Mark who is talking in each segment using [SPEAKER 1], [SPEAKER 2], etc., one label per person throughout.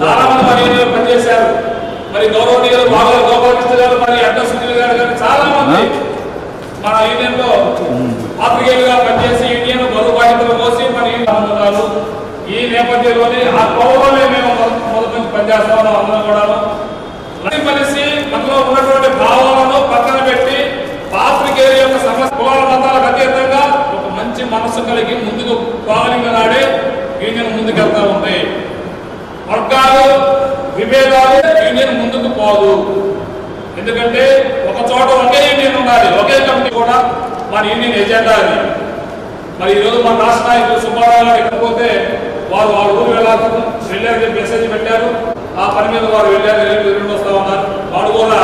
[SPEAKER 1] చాలా మంది మన యూనియన్ పనిచేశారు. మరి గౌరవనీయులు బాగా గోపాలకృష్ణ గారు, మరి అడ్డ సునీల్ గారు కానీ చాలా మంది మన యూనియన్ లో పాత్రికేయులుగా పనిచేసి యూనియన్ బరువు బాధ్యతలు మోసి మన యూనియన్ ఉన్నారు. ఈ నేపథ్యంలోనే ఆ కోవలోనే మేము మొదటి నుంచి పనిచేస్తా ఉన్నాం. అందరం కూడా కలిసి మనలో ఉన్నటువంటి భావాలను పక్కన పెట్టి పాత్రికేయుల యొక్క సమస్య కులాల మతాలకు అతీతంగా ఒక మంచి మనసు కలిగి ముందుకు పోగలిగిన నాడే యూనియన్ ముందుకెళ్తా ఉంది. వర్గాలు విభేదాలు యూనియన్ ముందుకు పోదు. ఎందుకంటే ఒక చోట ఒకే యూనియన్ ఉండాలి, ఒకే కమిటీ కూడా మన యూనియన్ ఎజెండా అది. మరి ఈరోజు మన రాష్ట్ర నాయకులు సుబ్బారావు గారు ఎక్కకపోతే వారు ఊరు వెళ్ళారు మెసేజ్ పెట్టారు. ఆ పని మీద వారు వెళ్ళారు, ఎల్లుండి వస్తా ఉన్నారు. వాడు కూడా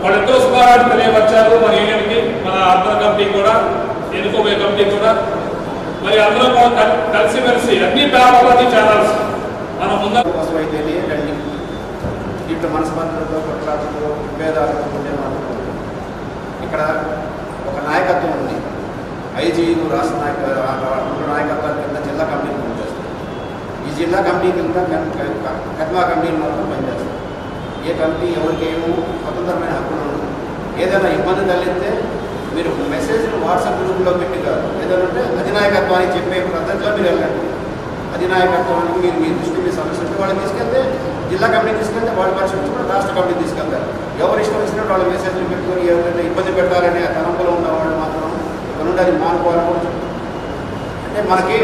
[SPEAKER 1] వాళ్ళిద్దరూ సుబ్బారావు తెలియపరిచారు మన యూనియన్కి, మన అర్బన్ కమిటీ కూడా, ఎన్నుకోబోయే కమిటీ కూడా. మరి అందరూ కూడా కలిసిమెలిసి అన్ని పేపర్లన్నీ ఛానల్స్ మనం ముందు
[SPEAKER 2] రండి. ఇటు మనస్పర్ధలతో కొట్లాటలతో విభేదాలతో ఇక్కడ ఒక నాయకత్వం ఉంది. ఐజీలు రాష్ట్ర నాయకత్వం కింద జిల్లా కమిటీ పనిచేస్తారు. ఈ జిల్లా కమిటీ కింద కద్మా కమిటీలు మాత్రం పనిచేస్తారు. ఏ కమిటీ ఎవరికి ఏమో స్వతంత్రమైన హక్కులు ఉండదు. ఏదైనా ఇబ్బంది తలెత్తే మీరు మెసేజ్లు వాట్సాప్ గ్రూప్లో పెట్టి కాదు, ఏదంటే అధినాయకత్వానికి చెప్పే పద్ధతిలో మీరు వెళ్ళండి. అధినాయకత్వానికి మీరు మీ దృష్టి మీ సమస్య వాళ్ళు తీసుకెళ్తే జిల్లా కమిటీ తీసుకెళ్తే వాళ్ళు పరిశీలించుకుంటే రాష్ట్ర కమిటీ తీసుకెళ్తారు. ఎవరు ఇష్టం వచ్చినట్టు వాళ్ళ మెసేజ్లు పెట్టుకొని ఎవరైనా ఇబ్బంది పెట్టాలనే తలంపులో ఉన్నవాళ్ళు మాత్రం ఇక్కడ నుండి అది మానుకోవాలని. అంటే మనకి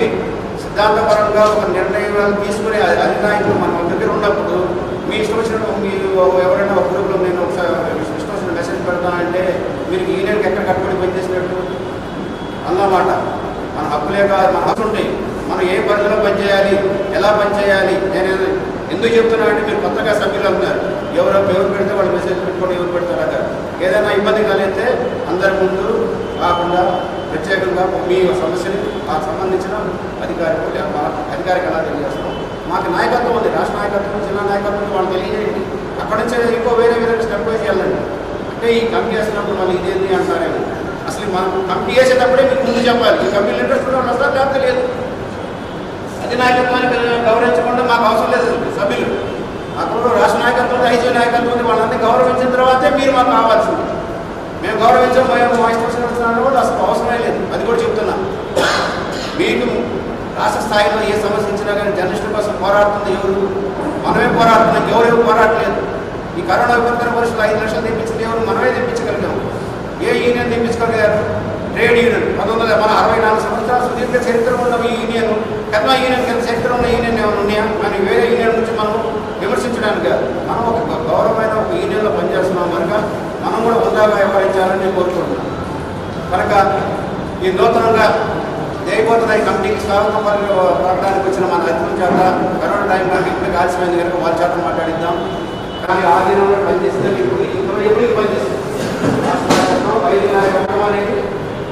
[SPEAKER 2] సిద్ధాంతపరంగా ఒక నిర్ణయాలు తీసుకునే అధినాయకులు మన దగ్గర ఉన్నప్పుడు మీ ఇష్టం వచ్చినట్టు మీరు ఎవరైనా ఒక గ్రూప్లో నేను ఒకసారి ఇష్టం వచ్చిన మెసేజ్ పెడతానంటే మీరు యూనియన్కి ఎక్కడ కట్టుబడి పనిచేసినట్టు అన్నమాట. మన హక్కులే కాదు, మన హక్కులు ఉంటాయి. మనం ఏ పరిధిలో పనిచేయాలి, ఎలా పనిచేయాలి. నేను ఎందుకు చెప్తున్నా అంటే మీరు కొత్తగా సభ్యులు అవుతున్నారు. ఎవరు పెడితే వాళ్ళు మెసేజ్ పెట్టుకోండి, ఎవరు పెడతారు అక్కడ ఏదైనా ఇబ్బంది కలిగితే అందరి ముందు కాకుండా ప్రత్యేకంగా మీ సమస్యని సంబంధించిన అధికారికి ఎలా తెలియజేస్తాం. మాకు నాయకత్వం ఉంది, రాష్ట్ర నాయకత్వం, జిల్లా నాయకత్వం వాళ్ళు తెలియజేయండి. అక్కడి నుంచి ఇంకో వేరే విధంగా స్టెప్ వైజ్ వెళ్ళండి. అంటే ఈ కమిటీ వేసినప్పుడు వాళ్ళు ఇదేంటి అంటారేమో. అసలు మనం కమిటీ వేసేటప్పుడే మీకు ముందు చెప్పాలి. ఈ కమిటీలు ఇంట్రెస్ట్ కూడా వస్తారు, లేకపోతే లేదు. అధినాయకత్వాన్ని గౌరవించకుండా మాకు అవసరం లేదు. సభ్యులు అప్పుడు రాష్ట్ర నాయకత్వం, ఐజీ నాయకత్వం వాళ్ళంతా గౌరవించిన తర్వాతే మీరు మాకు కావాల్సింది. మేము గౌరవించాం, మేము వాయిస్ వచ్చిన కూడా అసలు అవసరమే లేదు. అది కూడా చెప్తున్నాం. మీకు రాష్ట్ర స్థాయిలో ఏ సమస్య ఇచ్చినా కానీ జర్నలిస్టుల కోసం పోరాడుతుంది ఎవరు? మనమే పోరాడుతున్నాం, ఎవరేమో పోరాడలేదు. ఈ కరోనా విపత్కర పరిస్థితులు 5 లక్షలు తెప్పించింది ఎవరు? మనమే తెప్పించగలిగాము. ఏ యూనియన్ తెప్పించగలిగారు? Trade union. 1964 సంవత్సరాల సుదీర్ఘ చరిత్ర ఉన్న ఈ యూనియన్, కద్మా యూనియన్ కింద చరిత్ర ఉన్న యూనియన్ ఏమైనా ఉన్నాయా? కానీ వేరే యూనియన్ నుంచి మనం విమర్శించడానికి కాదు. మనం ఒక గౌరవమైన ఒక యూనియన్లో పనిచేస్తున్నాం కనుక మనం కూడా హుందాగా వ్యవహరించాలని నేను కోరుకుంటున్నాను. కనుక ఈ నూతనంగా జయబోతున్న ఈ కమిటీకి స్వాగతం పలకడానికి వచ్చిన మన అతిథుల చేత కరోనా టైంలో ఇప్పుడు ఆలస్యమైంది కనుక వాళ్ళ చేత మాట్లాడిద్దాం. కానీ ఆ దినంలో పనిచేస్తే ఇప్పుడు ఎప్పటికి పనిచేస్తుంది అనేది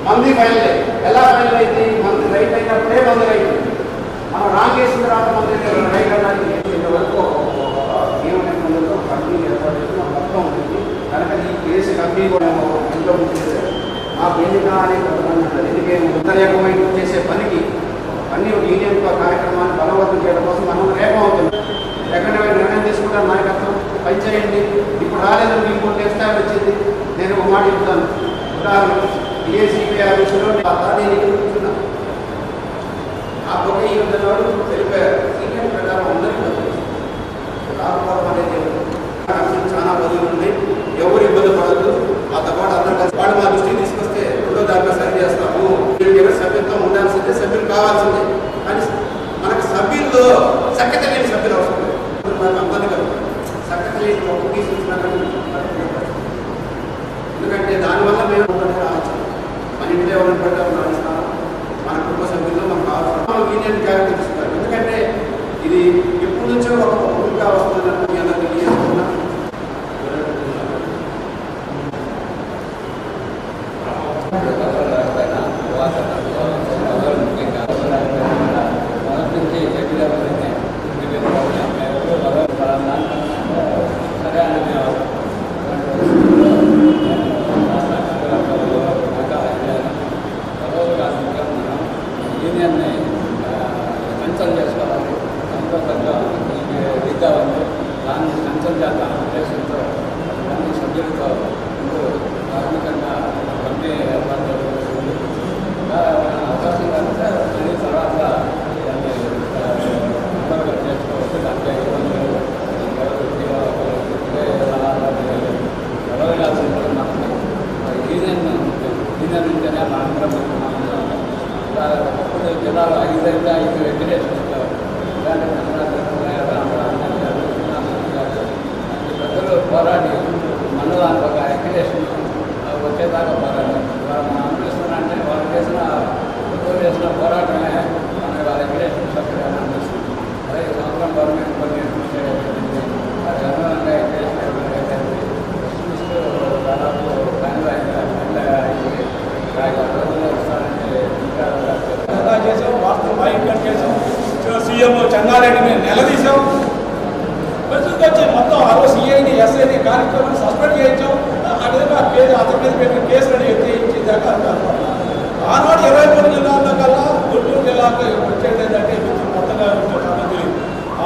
[SPEAKER 2] మంది ఫైనల్. ఎలా ఫైనల్ అయింది? మంది రైట్ అయినప్పుడే మంది రైట్. మనం రాంగ్ చేసిన తర్వాత మంది రైట్ అనడానికి ఇంతవరకు ఏమైనా కమిటీ ఏర్పాటు చేసి మన మొత్తం ఉంటుంది. కనుక ఈ కేసు కమిటీ కూడా ఎంతో ముందు చేశారు. మాకు ఎన్నిక అనే కొంతమంది ఎన్నికే ఉత్తరేకమైన చేసే పనికి అన్ని యూనియన్ కార్యక్రమాన్ని బలవంతం చేయడం కోసం మనం రేపవుతుంది. ఎక్కడ నిర్ణయం తీసుకుంటారు నాయకత్వం పనిచేయండి. ఇప్పుడు రాలేదు, మీకు నెక్స్ట్ టైం వచ్చింది. నేను ఒక మాట చెప్తాను. ఉదాహరణ డిఎస్సిపి ఆఫీసులో కూర్చున్నాను. ఆ ఒక ఈ వాడు వెళ్ళిపోయారు. సీనియర్ ప్రకారం అందరికీ రాకపోవడం అనేది చాలా బదులు ఉంది. ఎవరు ఇబ్బంది పడద్దు. ఆ తపాటు అందరూ కలిసి వాడు మా దృష్టికి తీసుకొస్తే రెండో దాంట్లో సరి చేస్తాము. సభ్యత్వం ఉండాల్సిందే, సభ్యులు కావాల్సిందే. కానీ మనకు సభ్యుల్లో సఖ్యత లేని సభ్యులు అవసరం లేదు. మనకు అందరినీ కలుగుతారు. సఖ్యత లేని ఒక తీసుకున్నా ఎందుకంటే దానివల్ల మేము మన ఇంట్లో ఎవరిని పడితే రాణిస్తాము. మన కుటుంబ సభ్యుల్లో మనకు కావాల్సిన యూనియన్ క్యారెక్టర్ తీసుకుంటారు. ఎందుకంటే ఇది ఎప్పటి నుంచో ఒక భూమిగా వస్తుందని మీ అందరికీ తెలియజేస్తున్నా.
[SPEAKER 3] యూనియన్ని కన్సల్ట్ చేసుకోవాలి. సంతోషంగా పోరాడి మండలానికి ఒక అక్రిడేషన్ వచ్చేదాకా పోరాడి మనం అనిపిస్తున్నారంటే వాళ్ళు చేసిన పోరాటమే మన వాళ్ళ అక్రిడేషన్ సభ్యులు అనిపిస్తుంది. అలాగే సంవత్సరం గవర్నమెంట్ కొన్ని అది అనుగుణంగా అక్రిడేషన్ దాదాపు రోజుల్లో వస్తారంటే ఇంకా చేసాం. వాస్తవం ఐక్యం చేసాం. సీఎం చెన్నారెడ్డిని నిలదీశాం. ప్రజలకు వచ్చి మొత్తం సిఐని ఎస్ఐని కార్యక్రమాన్ని సస్పెండ్ చేయించాం. ఆ విధంగా అతని మీద పెట్టిన కేసులను ఎత్తించేదాకా ఆనాడు 23 జిల్లాల్లో కల్లా గుంటూరు జిల్లాకు వచ్చేది ఏంటంటే మొత్తంగా తెలియదు.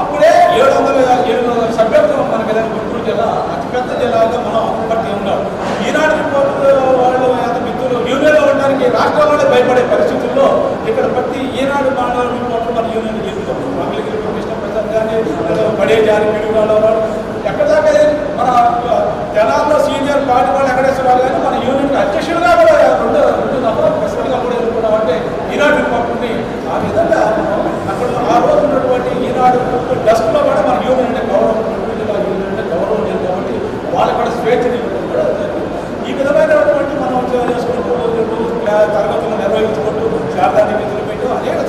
[SPEAKER 3] అప్పుడే 700 సభ్యత్వం మనకి గుంటూరు జిల్లా అతిపెద్ద జిల్లాగా మనం అప్పటి ఉన్నాం. ఈనాడు రిపోర్టు వాళ్ళు ఎంత మిత్రులు యూనియన్లో ఉండడానికి రాష్ట్రాల్లోనే భయపడే పరిస్థితుల్లో ఇక్కడ ప్రతి ఈనాడు మండలం రిపోర్ట్లు మన యూనియన్ చెప్తాం. మంగళగిరి కృష్ణ ప్రసాద్ కానీ పడే జారి పిడుగులో ఎక్కడ దాకా మన జనాల్లో సీనియర్ పార్టీ వాళ్ళు వెంకటేశ్వరరావు కానీ మన యూనియన్ అధ్యక్షులుగా కూడా రెండు దఫాలు ప్రెసిడెంట్గా కూడా ఎదుర్కొన్నాం. అంటే ఈనాడు రిపోర్ట్ని ఆ విధంగా అక్కడ ఆ రోజు ఉన్నటువంటి ఈనాడు డస్క్లో కూడా మన యూనియన్ అంటే గౌరవం, జిల్లా యూనియన్ అంటే గౌరవం లేదు కాబట్టి వాళ్ళకి కూడా స్వేచ్ఛని కూడా ఈ విధమైనటువంటి మనం చేసుకుంటూ తరగతులు నిర్వహించుకుంటూ శారదాన్ని విధులు పెట్టు అనేక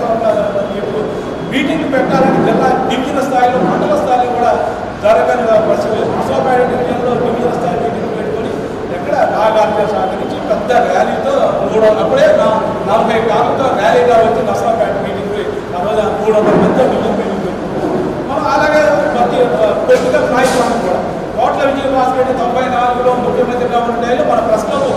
[SPEAKER 3] మీటింగ్లు పెట్టాలని జిల్లా డివిజన్ స్థాయిలో మండల స్థాయిలో కూడా జరగని పరిస్థితులు. నర్సాపేట డివిజన్లో డివిజన్ స్థాయి మీటింగ్ పెట్టుకొని ఎక్కడ నాగార్జున శాఖ నుంచి పెద్ద ర్యాలీతో అప్పుడే 40 కార్లతో ర్యాలీగా వచ్చి నర్సాపేట మీటింగ్ ఆ రోజు 300 మంది డివిజన్ మీటింగ్ పెట్టుకుంటాం. మనం అలాగే ప్రతి పొలిటికల్ నాయకులను కూడా కోట్ల విజయభాస్కర్ 94లో ముఖ్యమంత్రిగా ఉండే మన ప్రశ్నలు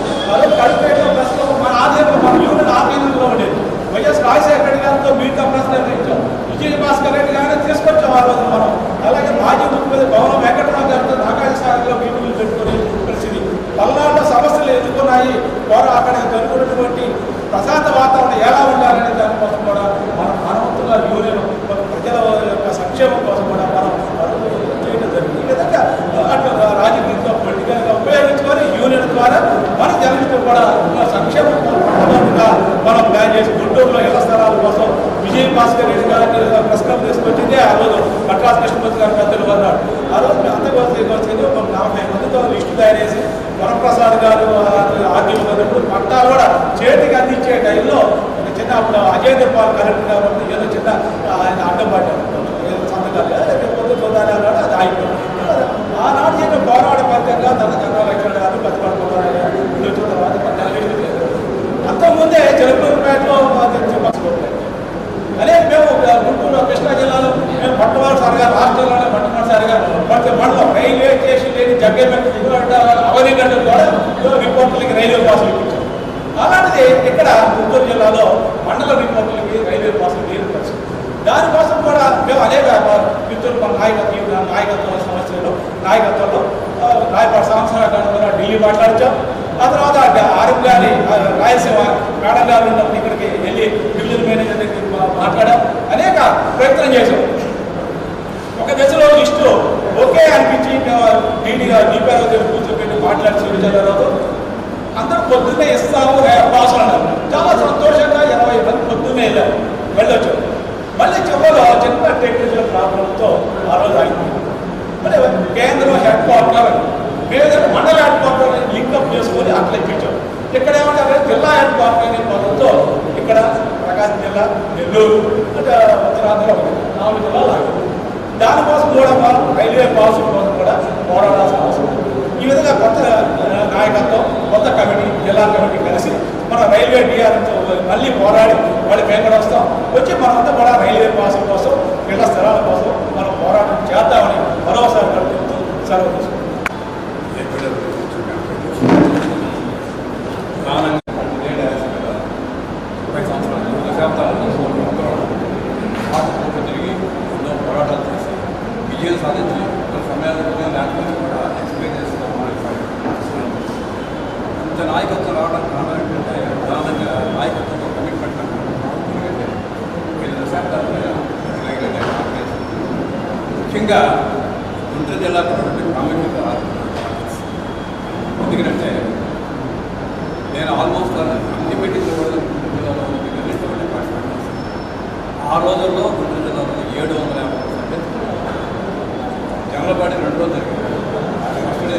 [SPEAKER 3] కడుపేటలో ప్రశ్నలు మన ఆధీనంలో మన యూనియన్ ఆధీనంలో ఉండేది. వైఎస్ రాజశేఖర రెడ్డి గారితో మిగతా ప్రశ్నలు ఇచ్చాం. విజయభాస్కర్ రెడ్డి గారిని తీసుకొచ్చాం ఆ రోజు మనం. అలాగే మాజీ ముఖ్యమంత్రి భవనం వెంకటరావు గారితో నాగార్జున సాగర్లో మీటింగ్లు పెట్టుకుని పరిస్థితి. పల్నాడులో సమస్యలు ఎదుర్కొన్నాయి. అక్కడ జరుగుతున్నటువంటి ప్రశాంత వాతావరణం ఎలా ఉండాలనే దానికోసం కూడా మనం మానవత్వంగా యూనియన్ ప్రజల యొక్క సంక్షేమం కోసం కూడా మనం చేయడం జరిగింది. ఈ విధంగా రాజకీయంగా పొలిటికల్గా ఉపయోగించుకొని యూనియన్ ద్వారా మన జర్నలిస్టు కూడా సంక్షేమం మనం ప్లాన్ చేసి గుంటూరులో ఇళ్ల స్థలాల కోసం విజయభాస్కర్ రెడ్డి గారిని ప్రశ్న తీసుకొచ్చిందే ఆ రోజు పట్రాస్ కృష్ణమూర్తి గారు పెద్దలు అన్నాడు. ఆ రోజు అంతకోసం ఒక 40 మందితో లిస్టు తయారు చేసి వరప్రసాద్ గారు ఆర్టీఓ గారు పట్టాలు కూడా చేతికి అందించే టైంలో ఒక చిన్న అప్పుడు అజేంద్ర పాల్ కలెక్టర్ గారు ఏదో చిన్న ఆయన అడ్డం పడ్డారు. ఏదో సంతకాలు పొద్దు చూడాలి అన్నాడు. అది ఆగిపోయింది. ఆనాడు చేసిన పోరాట ఫలితంగా తన చంద్రలక్ష్మణ్ గారు ప్రతిపాదన వచ్చిన తర్వాత 14 అంతకుముందే చిలకలూరుపేటలో అదే మేము గుంటూరు కృష్ణా జిల్లాలో మేము మొట్టమొదటిసారిగా రాష్ట్రంలోనే మొట్టమొదటిసారిగా ప్రతి మండలం రైల్వే స్టేషన్ లేని జగ్గేపేట అవధి గంటలు కూడా రిపోర్టులకి రైల్వే పాసులు ఇప్పించాం. అలాంటిది ఇక్కడ గుంటూరు జిల్లాలో మండల రిపోర్టులకి రైల్వే పాసులు లేని పరిస్థితి. దానికోసం కూడా మేము అనేక మిత్రులు మన నాయకత్వంలో రాయపాటి సంవత్సరాల కూడా ఢిల్లీ మాట్లాడించాం. ఆ తర్వాత ఆర్ఎం గారి రాయలసీమ మేడం గారు ఉన్నప్పుడు ఇక్కడికి వెళ్ళి డివిజన్ మేనేజర్ దగ్గరికి మాట్లాడాం. అనేక ప్రయత్నం చేశాం. ఒక దశలో లిస్టు ఓకే అనిపించి డీపీఆర్ దగ్గర కూర్చోబెట్టి మాట్లాడి చూపించారు. అందరూ పొద్దున్నే ఇస్తాము పాస్ అన్నారు. చాలా సంతోషంగా 20 మంది పొద్దున్నే వెళ్ళొచ్చు. మళ్ళీ చివరిలో చిన్న టెక్నికల్ ప్రాబ్లంతో ఆ రోజు అయిపోయింది. మళ్ళీ కేంద్రం హెడ్ క్వార్టర్ మేము మండల హెడ్ క్వార్టర్ లింకప్ చేసుకొని అట్లా ఇప్పించాం. ఇక్కడ ఏమంటారు జిల్లా హెడ్ క్వార్టర్ అనే పదంతో ఇక్కడ ప్రకాశం జిల్లా, నెల్లూరు అంటే ఉత్తరాంధ్ర 4 జిల్లాలు ఆగింది. దానికోసం కూడా రైల్వే పాసుల కోసం కూడా పోరాడాల్సిన అవసరం. ఈ విధంగా కొత్త నాయకత్వం, కొత్త కమిటీ, జిల్లా కమిటీ కలిసి మన రైల్వే డిఆర్తో మళ్ళీ పోరాడి మళ్ళీ మేము కూడా వస్తాం. వచ్చి మనమంతా కూడా రైల్వే పాసుల కోసం, ఇళ్ల స్థలాల కోసం మనం పోరాటం చేద్దామని మరోసారి కలుపుతూ సెలవు తీసుకుంటాం.
[SPEAKER 4] తిరిగి ఎన్నో పోరాటాలు చేసి విజయం సాధించి కొన్ని సమయాల్లో లేకపోతే కూడా ఎక్స్ప్లెయిన్ చేస్తున్నాం. ఇంత నాయకత్వం రావడానికి కారణం ఏంటంటే ప్రధానంగా నాయకత్వంతో కమిట్మెంట్ ఎందుకంటే వీళ్ళ దశాబ్దాలు ముఖ్యంగా గుంటూరు జిల్లాకు ఉన్నటువంటి ప్రాముఖ్యత ఎందుకంటే నేను ఆల్మోస్ట్ అన్ని మీటింగ్లు కూడా గుంటూరు జిల్లాలో పార్టిసిపేట్ చేస్తాను. ఆ రోజుల్లో గుంటూరు జిల్లాలో 750 సభ్యులు జనరల్ పార్టీ 2 రోజులు జరిగింది. ఫస్ట్ డే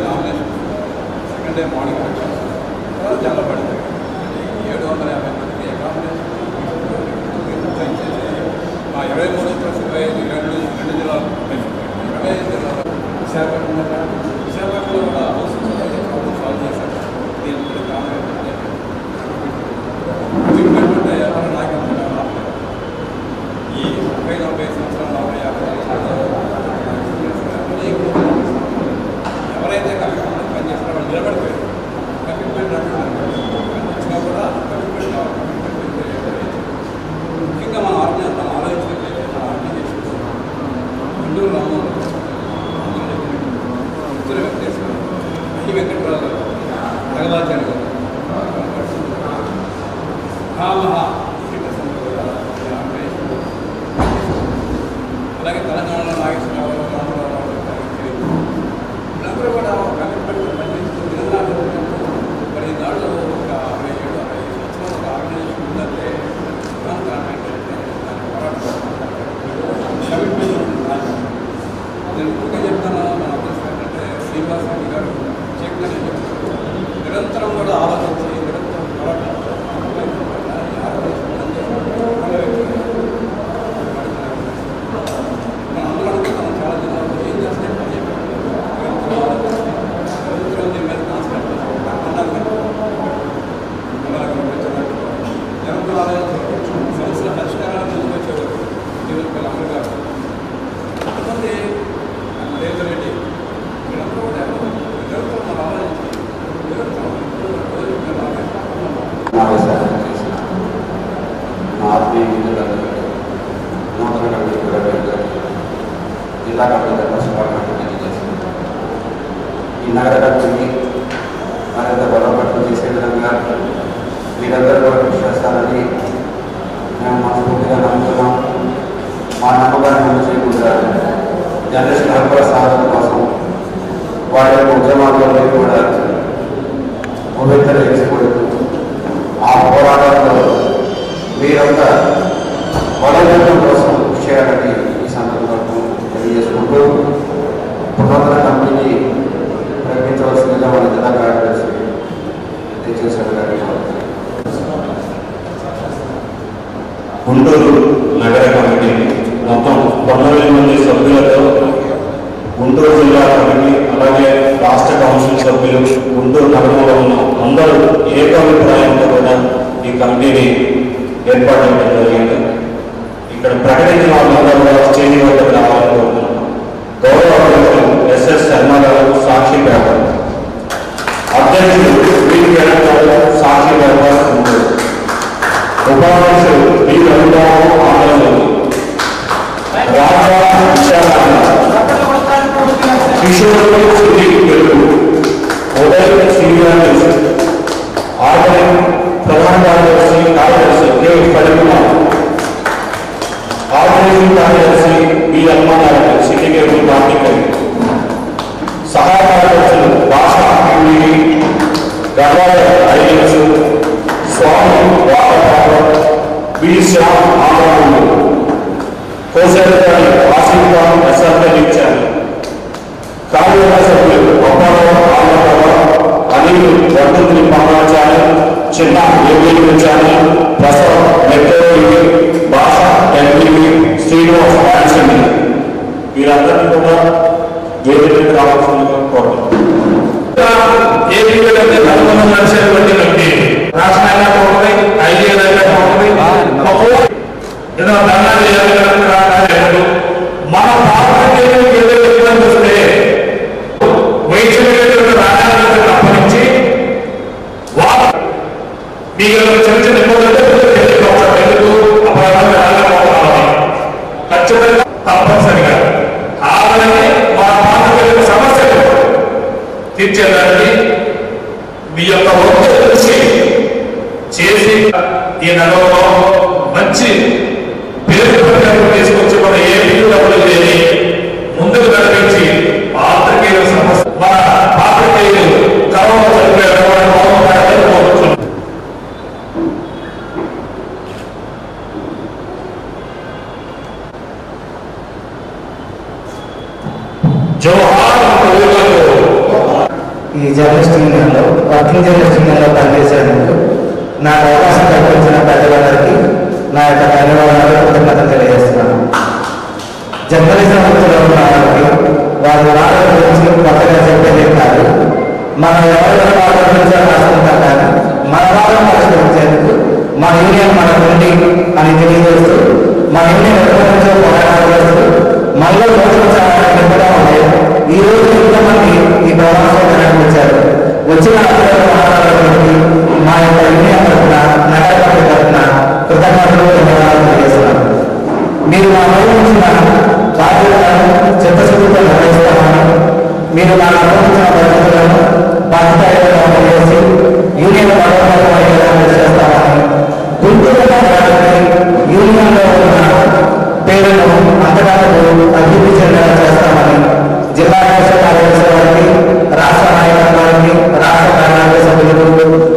[SPEAKER 2] జిల్లా కమిటీ తరఫున శుభాకాంక్షలు తెలియజేస్తున్నాను. ఈ నగర కమిటీని మరింత బలోపేతం చేసే విధంగా మీరందరూ కూడా కృషి చేస్తారని మేము మనస్ఫూర్తిగా నమ్ముతున్నాం. మా నమ్మకాన్ని అమలు చేయకుండా జనరేషన్ హక్కుల సాధన కోసం వారి యొక్క ఉద్యమాల్లో కూడా ఉభ్యతలు వేసుకోలేదు. ఆ పోరాటంలో మీరంతా బలోపేతం కోసం కృషి చేయాలని ఈ సందర్భంలో తెలియజేసుకుంటూ పునరుద్ధరణ కమిటీని ప్రకటించవలసిందిగా మన జిల్లా కార్యదర్శి తెలియజేశారు గారికి
[SPEAKER 5] గుంటూరు నగర కమిటీ మొత్తం 19 మంది సభ్యులతో గుంటూరు జిల్లా కమిటీ అలాగే రాష్ట్ర కౌన్సిల్ సభ్యులు గుంటూరు నగరంలో ఉన్న అందరూ ఏకాభిప్రాయంతో కూడా ఈ కమిటీని ఏర్పాటు చేయడం జరిగింది. ఇక్కడ ప్రకటించిన వాళ్ళందరూ కూడా స్టేజ్ వద్దకు రావాలనుకుంటున్నాం. గౌరవ అధ్యక్షులు ఎస్ఎస్ శర్మ గారు సాక్షి పేపర్, అధ్యక్షులు వి కిరణ్ గారు సాక్షి పేపర్ గుంటూరు, ఉపాధ్యక్షులు V Ravibabu Andhrajyothy, Raja Kishore Shruti Telugu, Uday senior organise ప్రధాన కార్యదర్శి కె ఫణికుమార్, ఆర్గనైజింగ్ కార్యదర్శి బి అల్మానారాయణ సిటీకేబుల్ కార్మికులు, సహాయ కార్యదర్శులు భాష గర్వాల ఐఎస్ స్వామి వాటర్ బి శ్యామ్ ఆంధ్రములు, కోశాధికారి ఆసిఫ్ ఖాన్ ఎస్ఆర్ఎల్ ఇచ్చారు, కార్యవర్గ సభ్యులు అప్పారావు ఆంధ్రప్రభ అనిల్ వర్ధంతుని పంపాచార్య, చిన్న యోగేంద్రాచార్య, ప్రసాద్ మెట్రోవి, భాష ఎన్టీవీ, శ్రీనివాస్ యాన్సన్, వీరందరినీ కూడా వేదికకు రావాల్సిందిగా కోరుతున్నాం.
[SPEAKER 1] నడిచేటువంటి వ్యక్తి రాష్ట్ర ఏదో ధర్నా చేయాలి మన పార్టీకి ఏదో ఇబ్బంది వస్తే వైద్యులు రాజానికి అప్పగించి మీకు చిన్న చిన్న ఇబ్బందులు ఎందుకు అపరాధాలు రాకపోవాలి ఖచ్చితంగా తప్పనిసరిగా ఆవిడని మా పార్టీ సమస్యలు తీర్చేదానికి మీ యొక్క కృషి చేసి ఈ నగరంలో మంచి పేరు తీసుకొచ్చి మన ఏ డబ్బులు లేని ముందుకు నడిపించి పాత్రికేయుల సమస్య మన పాత్రికేయులు కరోనా చనిపోయారు.
[SPEAKER 6] ఈ జర్నలిస్ట్ యూనియన్లో వర్కింగ్ జర్నలిస్ట్ యూనియన్లో పనిచేసేందుకు నాకు అవకాశం కల్పించిన పెద్దలందరికీ నా యొక్క ధన్యవాదాలు కృతజ్ఞతలు తెలియజేస్తున్నాను. జర్నలిజం వృత్తిలో ఉన్న వారికి వారి వాళ్ళ గురించి కొత్తగా చెప్పేదే కాదు, మనం ఎవరైనా వాళ్ళ గురించి రాసుకుంటాం కానీ మన వాళ్ళని పరిష్కరించేందుకు మన యూనియన్ మనకు ఉంది అని తెలియజేస్తూ మన యూనియన్ ఎప్పటి నుంచో పోరాటం చేస్తూ మనలో ప్రోత్సహించాలని నింపడం వల్లే ఈ రోజు ఎంతమంది ఈ ప్రవాసంలో నడిపించారు. వచ్చిన మాట్లాడడానికి మా యొక్క యూనియన్ తరఫున నగర కమిటీ తరఫున కృతజ్ఞతలు ధన్యవాదాలు తెలియజేస్తున్నాను. మీరు మా నిర్వహించిన బాధ్యతలను చిత్తశుద్ధితో నిర్వహిస్తామని, మీరు నాకు అప్పగించిన బాధ్యతలను బాధ్యతగా చేసి యూనియన్ బలోపేతం చేస్తామని, గుంటూరు యూనియన్లో ఉన్న పేరును అంతకాలకు అభివృద్ధి చెందేలా చేస్తామని జిల్లా కార్యదర్శి వారికి, రాష్ట్ర నాయకత్వానికి, రాష్ట్ర కార్యవర్గ సభ్యులకు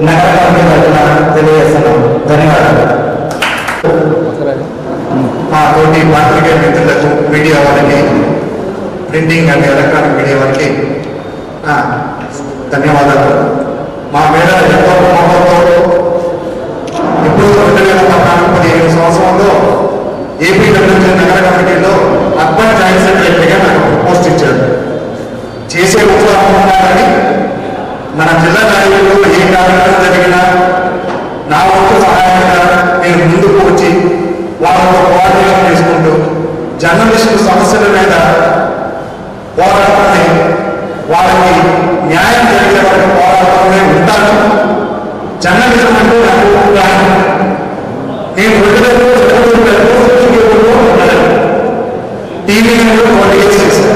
[SPEAKER 6] నగర కమిటీ తరఫున తెలియజేస్తున్నాం. ధన్యవాదాలు.
[SPEAKER 7] మా తోటి పాత్రికేయ మిత్రులకు, మీడియా వారికి, ప్రింటింగ్ అండ్ ఎలక్ట్రానిక్ మీడియా వారికి ధన్యవాదాలు. మా మీద ఎంతో నమ్మకంతో ఇప్పుడు 2014-15 సంవత్సరంలో ఏపీడబ్ల్యూజీ నగర కమిటీలో అర్బన్ జాయింట్ సెక్రటరీగా నాకు పోస్ట్ ఇచ్చాడు. చేసే ఉత్సాహం ఉన్నారని మన జిల్లా నాయకులు ఏ కార్యక్రమం జరిగినా నా వంతు సహాయంగా నేను ముందుకు వచ్చి వాళ్ళతో పోరాటం చేసుకుంటూ జర్నలిస్టు సమస్యల మీద పోరాటమే, వాళ్ళకి న్యాయం జరిగే వరకు పోరాటమే ఉంటాను. జర్నలిజం అంటే నాకు ఉదాహరణ. నేను టీవీ యూనియన్లో 40 years చేశారు.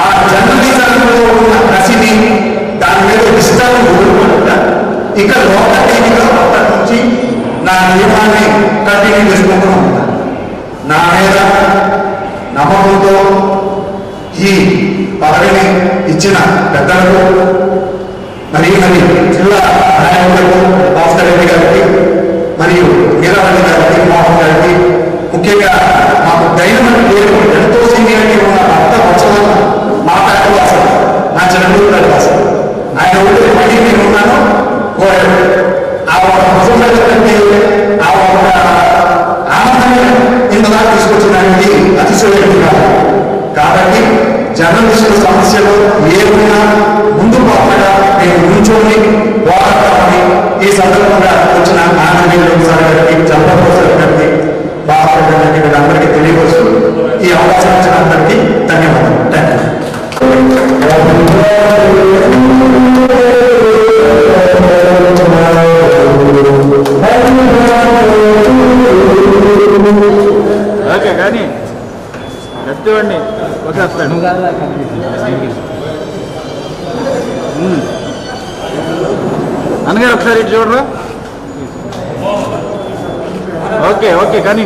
[SPEAKER 7] ఆ జర్నలిజంలో ఉన్న కసిని దాని మీద ఇష్టాన్ని వదులుకుంటా ఇక లోకల్ టీవీలో అప్పటి నుంచి నా నియమాన్ని కంటిన్యూ చేసుకుంటూ ఉంటాను. నా మీద నమ్మకంతో ఈ పదవిని ఇచ్చిన పెద్దలకు మరి జిల్లా న్యాయమూర్తులకు భాస్కర్ రెడ్డి గారికి మరియు మీరారెడ్డి గారికి మోహన్ గారికి ముఖ్యంగా మాకు ధైర్యం పేరు ఎంతో సీనియారిటీ ఉన్న భర్త వచ్చాను మాట్లాడుకోవచ్చు నా చిన్నప్పుడు రాశాను ఆయన ఊళ్ళో మళ్ళీ నేను ఉన్నాను ఆ ఒక కంటే ఆ ఒక ఆనందాన్ని ఇంతలా తీసుకొచ్చినది అతిశయోక్తి కాదు. కాబట్టి జర్నలిస్టుల సమస్యలు ఏమైనా ముందు పోకుండా మేము నుంచొని పోరాడతామని ఈ సందర్భంగా వచ్చిన ఆనంద్ సార్ గారికి చంద్రబాబు సార్ గారికి బాబా గారికి వీళ్ళందరికీ తెలియవచ్చు. ఈ అవకాశం ఇచ్చిన అందరికీ ధన్యవాదాలు.
[SPEAKER 8] ఓకే కానీ చెప్తామండి వచ్చేస్తాడు. అన్నగారు ఒకసారి ఇటు చూడరా. ఓకే ఓకే కానీ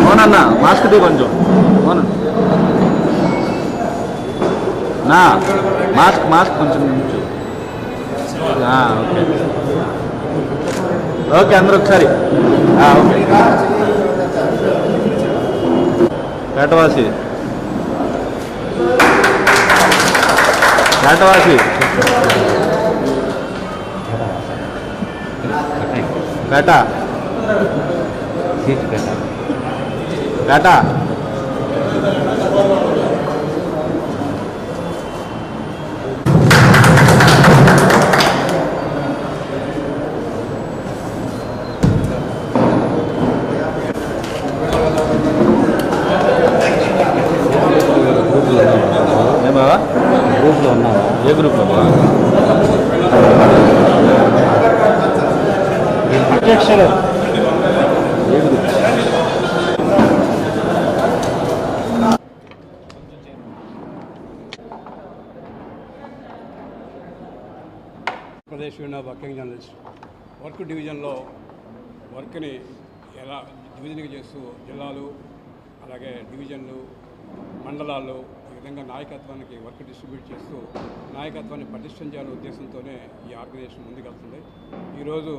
[SPEAKER 8] అవునన్నా మాస్క్ తీ కొంచెం అవును నా మాస్క్ మాస్క్ కొంచెం ఓకే ఓకే అందరూ ఒకసారి ఓకే పేటవాసి పేటవాసి పేట పేట గ్రూప్లో ఉన్నావా? ఏ గ్రూప్లో అధ్యక్షులు ఏ group?
[SPEAKER 4] Andhra Pradesh union of working journalist work డివిజన్లో వర్క్ని ఎలా డివిజన్గా చేస్తూ జిల్లాలు అలాగే డివిజన్లు మండలాల్లో ఈ విధంగా నాయకత్వానికి వర్క్ డిస్ట్రిబ్యూట్ చేస్తూ నాయకత్వాన్ని పటిష్టం చేయాలనే ఉద్దేశంతోనే ఈ ఆర్గనైజేషన్ ముందుకెళ్తుంది. ఈరోజు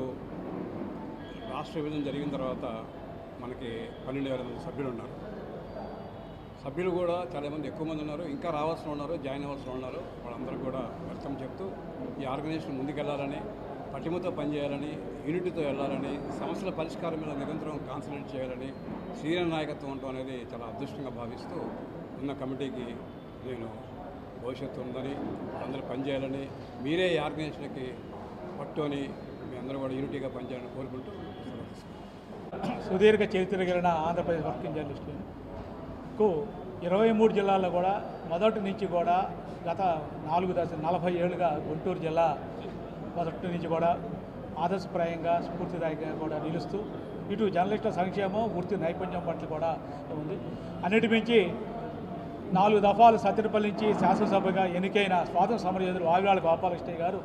[SPEAKER 4] రాష్ట్ర విభజన జరిగిన తర్వాత మనకి 12,000 సభ్యులు ఉన్నారు. సభ్యులు కూడా చాలామంది ఎక్కువ మంది ఉన్నారు, ఇంకా రావాల్సిన ఉన్నారు, జాయిన్ అవ్వాల్సిన ఉన్నారు. వాళ్ళందరూ కూడా వెల్కమ్ చెప్తూ ఈ ఆర్గనైజేషన్ ముందుకెళ్లాలని, పటిమతో పనిచేయాలని, యూనిటీతో వెళ్ళాలని, సమస్యల పరిష్కారం మీద నిరంతరం కాన్సన్ట్రేట్ చేయాలని సీనియర్ నాయకత్వం ఉండటం అనేది చాలా అదృష్టంగా భావిస్తూ ఉన్న కమిటీకి నేను భవిష్యత్తు ఉందని, అందరూ పనిచేయాలని, మీరే ఈ ఆర్గనైజేషన్కి పట్టుని మీ అందరూ కూడా యూనిటీగా పనిచేయాలని కోరుకుంటూ
[SPEAKER 3] సుదీర్ఘ చరిత్ర కలిగిన ఆంధ్రప్రదేశ్ వర్కింగ్ జర్నలిస్టులకు 23 జిల్లాల్లో కూడా మొదటి నుంచి కూడా గత 40 ఏళ్ళుగా గుంటూరు జిల్లా మొదటి నుంచి కూడా ఆదర్శప్రాయంగా స్ఫూర్తిదాయకంగా కూడా నిలుస్తూ ఇటు జర్నలిస్టుల సంక్షేమం, వృత్తి నైపుణ్యం పట్ల కూడా ఉంది. అన్నిటి మించి 4 దఫాలు సత్యనపల్లి నుంచి శాసనసభగా ఎన్నికైన స్వాతంత్ర సమరయోధులు వావిలాల గోపాలకృష్ణయ్య గారు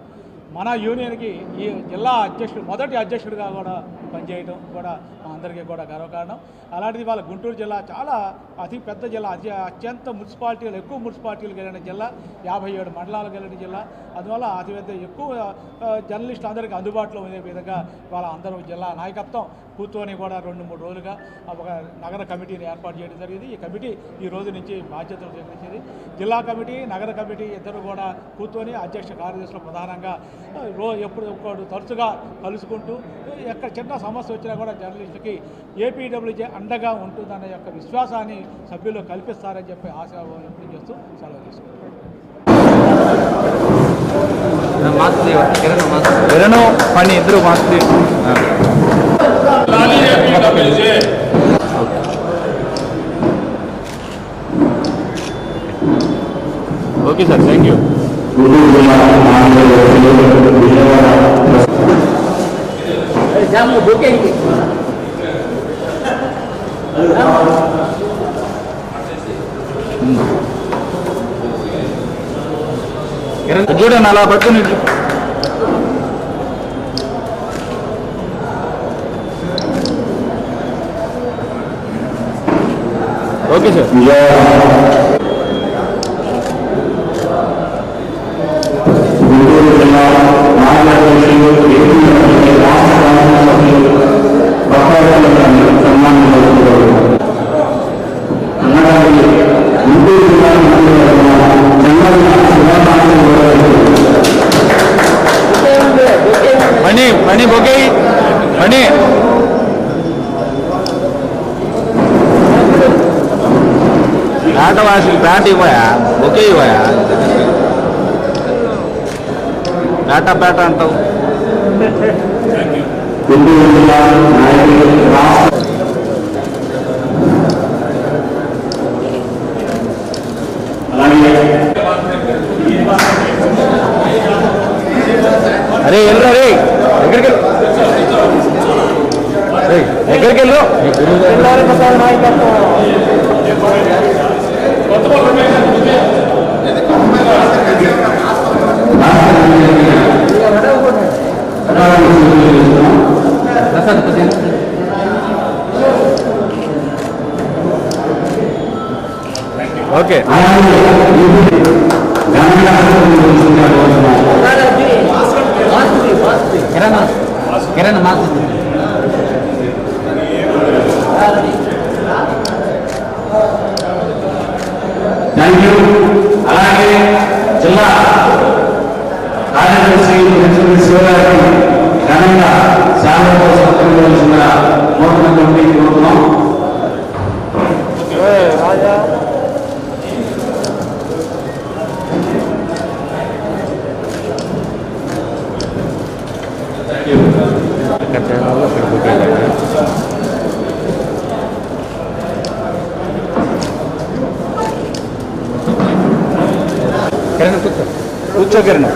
[SPEAKER 3] మన యూనియన్కి ఈ జిల్లా అధ్యక్షుడు, మొదటి అధ్యక్షుడిగా కూడా పనిచేయడం కూడా మా అందరికీ కూడా గర్వకారణం. అలాంటిది వాళ్ళ గుంటూరు జిల్లా చాలా అతి పెద్ద జిల్లా, అత్యంత మున్సిపాలిటీలు, ఎక్కువ మున్సిపాలిటీలు కలిగిన జిల్లా, 57 మండలాలు కలిగిన జిల్లా. అందువల్ల అతిపెద్ద ఎక్కువ జర్నలిస్టులు అందరికీ అందుబాటులో ఉండే విధంగా వాళ్ళ అందరూ జిల్లా నాయకత్వం కూర్చొని కూడా 2-3 రోజులుగా ఒక నగర కమిటీని ఏర్పాటు చేయడం జరిగింది. ఈ కమిటీ ఈ రోజు నుంచి బాధ్యతలు స్వీకరించింది. జిల్లా కమిటీ, నగర కమిటీ ఇద్దరు కూడా కూర్చొని అధ్యక్ష కార్యదర్శులు ప్రధానంగా ఎప్పుడు తరచుగా కలుసుకుంటూ ఎక్కడ చిన్న సమస్య వచ్చినా కూడా జర్నలిస్టులకి ఏపీడబ్ల్యూజే అండగా ఉంటుందనే యొక్క విశ్వాసాన్ని సభ్యులు కల్పిస్తారని చెప్పి ఆశాభావం వ్యక్తం చేస్తూ సెలవు తీసుకుంటారు.
[SPEAKER 8] కిరణ్ పని ఇద్దరు mask okay sir, thank you. చూడండి అలా పట్టుకుని ఓకే సార్.
[SPEAKER 5] గుంటూరు జిల్లా మానవ
[SPEAKER 8] మణి మణి బొకే మణి పేటవాసి పేట ఇవ్వయా బొకే ఇవ్వయా పేట అంటావు.
[SPEAKER 5] గుంటూరు జిల్లా
[SPEAKER 8] అరే వెళ్ళరా రే ఎక్కడికి వెళ్ళు ఓకే. కిరణ్ మాకు
[SPEAKER 5] థ్యాంక్ యూ. అలాగే జిల్లా కార్యదర్శి శివగారికి ఘనంగా శాలలో సత్కరించవలసిన నూతన కమిటీకి కోరుతున్నాం.
[SPEAKER 8] కూర్చో కిరణ్.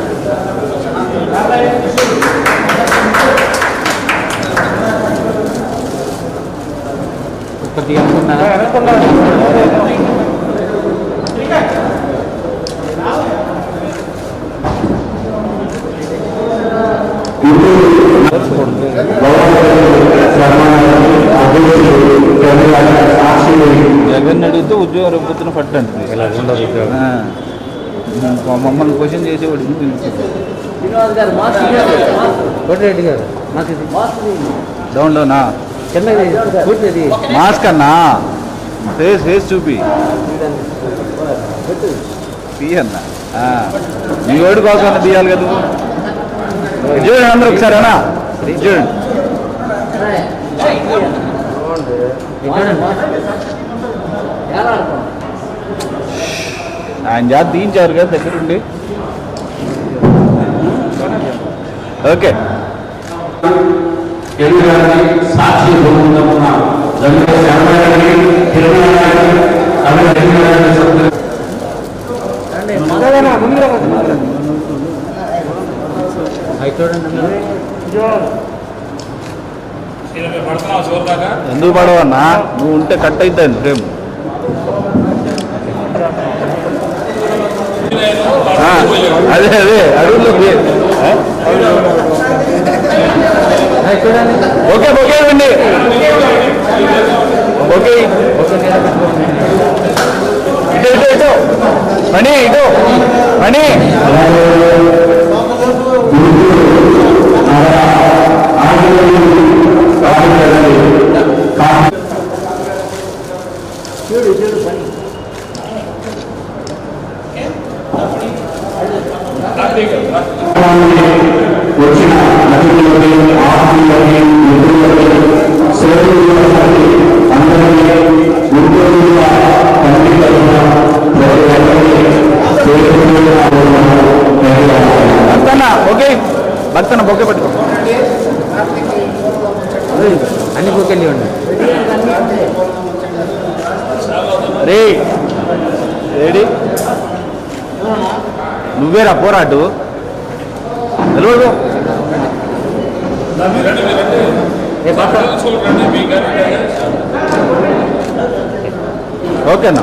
[SPEAKER 8] కొద్దిగా జగన్ అడిగితే ఉద్యోగం రేపుతున్న పట్టండి మమ్మల్ని క్వశ్చన్ చేసేవాడు. డౌన్ డౌనా మాస్క్ అన్నా ఫేస్ చూపి తీయన్నా మీ ఓడి కోసం తీయాలి కదా. చూడండి అందరూ ఒకసారి అన్నా చూడండి. ఆయన జాతి తీయించారు కదా దగ్గరుండి. ఓకే.
[SPEAKER 5] సాక్షి
[SPEAKER 8] ఎందుకు పడవన్నా నువ్వు ఉంటే కట్ అవుతుంది ఫ్రేమ్. అదే అడుగులో ఓకే ఓకే అండి ఓకే. ఇటు మణి ఇటు మణి
[SPEAKER 5] వచ్చిన నటులకి ఆత్మీయులకి మిత్రులకి సోదరులకి అందరికీ గుంటూరు జిల్లా తండ్రి తరఫున
[SPEAKER 8] భక్తన్న ఓకే భక్తన్న బొకే పట్టుకో అన్ని బొకెళ్ళి ఉండి రే రెడీ నువ్వేరా పోరాడు నిలబడు.
[SPEAKER 1] చూడండి
[SPEAKER 8] ఓకేనా